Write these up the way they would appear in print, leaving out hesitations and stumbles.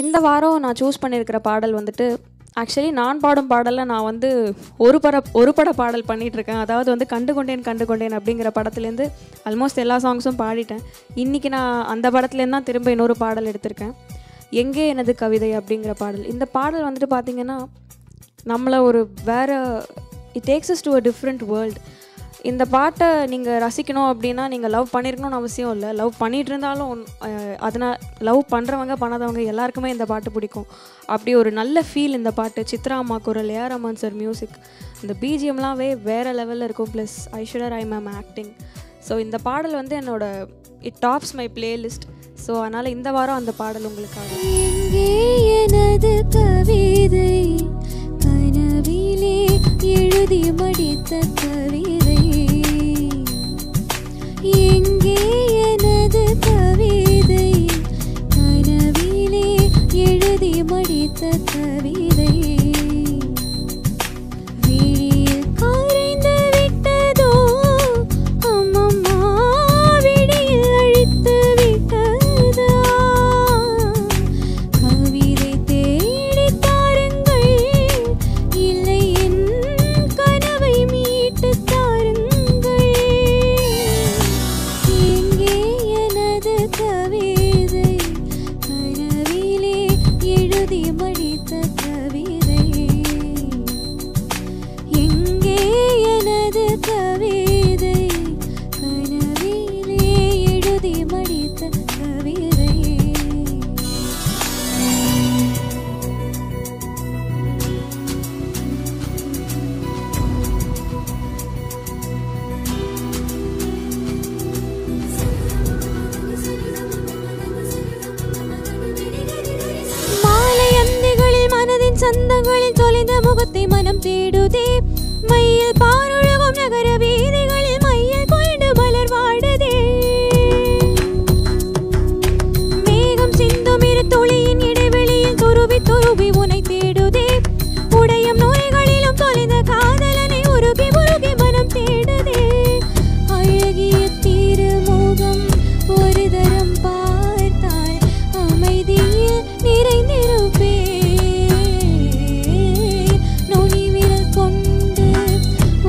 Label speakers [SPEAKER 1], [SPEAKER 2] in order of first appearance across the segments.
[SPEAKER 1] இந்த வாரம் நான் சூஸ் பண்ணியிருக்கிற பாடல் வந்துட்டு ஆக்சுவலி நான் பாடும் பாடலில் நான் வந்து ஒரு பட பாடல் பண்ணிகிட்ருக்கேன். அதாவது வந்து கண்டு கொண்டேன் அப்படிங்கிற படத்துலேருந்து ஆல்மோஸ்ட் எல்லா சாங்ஸும் பாடிட்டேன். இன்றைக்கி நான் அந்த படத்துலேருந்து தான் திரும்ப இன்னொரு பாடல் எடுத்திருக்கேன். எங்கே எனது கவிதை அப்படிங்கிற பாடல். இந்த பாடல் வந்துட்டு பார்த்திங்கன்னா நம்மளை ஒரு வேறு it takes us to a different world. இந்த பாட்டை நீங்கள் ரசிக்கணும் அப்படின்னா நீங்கள் லவ் பண்ணியிருக்கணும்னு அவசியம் இல்லை. லவ் பண்ணிகிட்டு இருந்தாலும் அதனால் லவ் பண்ணுறவங்க பண்ணாதவங்க எல்லாருக்குமே இந்த பாட்டு பிடிக்கும். அப்படி ஒரு நல்ல ஃபீல் இந்த பாட்டு. சித்ரா அம்மா குரல், ஏஆர் ரஹ்மான் சார் மியூசிக், இந்த பிஜிஎம்லாம்வே வேறு லெவலில் இருக்கும். Plus Aishwarya Rai ma'am acting. So இந்த பாடல் வந்து it tops my playlist. So அதனால் இந்த வாரம் அந்த பாடல் உங்களுக்காக.
[SPEAKER 2] எனது கவிதை கனவிலே எழுதி மடித்த கவிதை, எங்கே எனது கவிதை கனவிலே எழுதி மடித்த கவிதை, விழியில் கரைந்து விட்டதோ அம்மம்மா, விழியில் அழித்து விட்டதா, கவிதை தேடி தாருங்கள், இல்லை என் கனவை மீட்டு தாருங்கள், எங்கே எனது கவிதை கனவிலே எழுதி மடித்த கவிதை, எங்கே எனது கவிதை கனவிலே எழுதி மடித்த கவிதை. மாலை அந்திகளில் மனதின் சந்தங்களில் தொலைந்த முகத்தை மனம் தேடுதே, மையில் பாருலகம் நகர வீதிகளில் மையில் கொண்டு மலர் வாடுதே, மேகம் சிந்தும் இரு துளியின் இடைவெளியில் துருவி துருவி உனை தேடுதே, உடையும் நுரைகளிலும் தொலைந்த காதலனை உருகி உருகி மனம் தேடுதே, அழகிய திருமுகம் ஒரு தரம் பார்த்தால் அமைதியில் நிறைந்திருப்பே, நுனி விரல் கொண்டு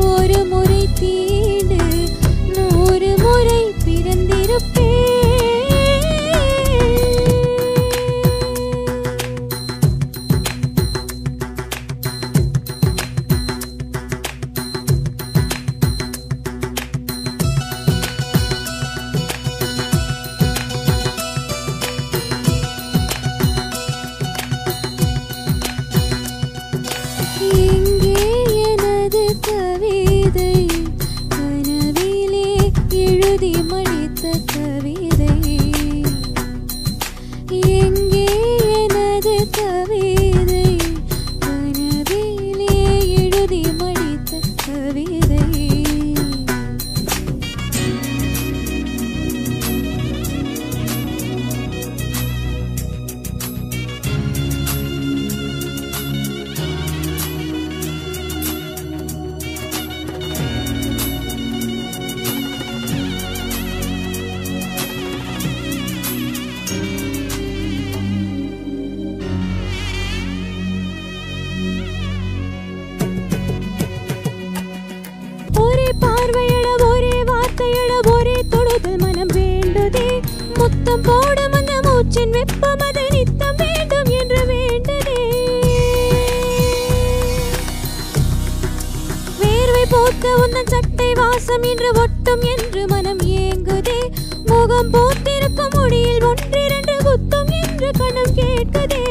[SPEAKER 2] ஒரு முறை தீண்டு 100 முறை பிறந்திருப்பே. எங்கே எனது கவிதை கனவிலே எழுதி மடித்த கவிதை, எங்கே எனது கவிதை கனவிலே எழுதி மடித்த கவிதை. ஒரே பார்வையட ஒரே வார்த்தையட ஒரே தொடுதல் மனம் வேண்டுதே, முத்தம் போடும் அந்த மூச்சின் வெப்பம் அது நித்தம் வேண்டும் என்று வேண்டுதே, வேர்வை போக்க உந்தன் சட்டை வாசம் இன்று ஒட்டும் என்று மனம் ஏங்குதே, முகம் போத்திருக்கும் முடியில் ஒன்றிரண்டு குத்தும் என்று கணம் கேட்குதே,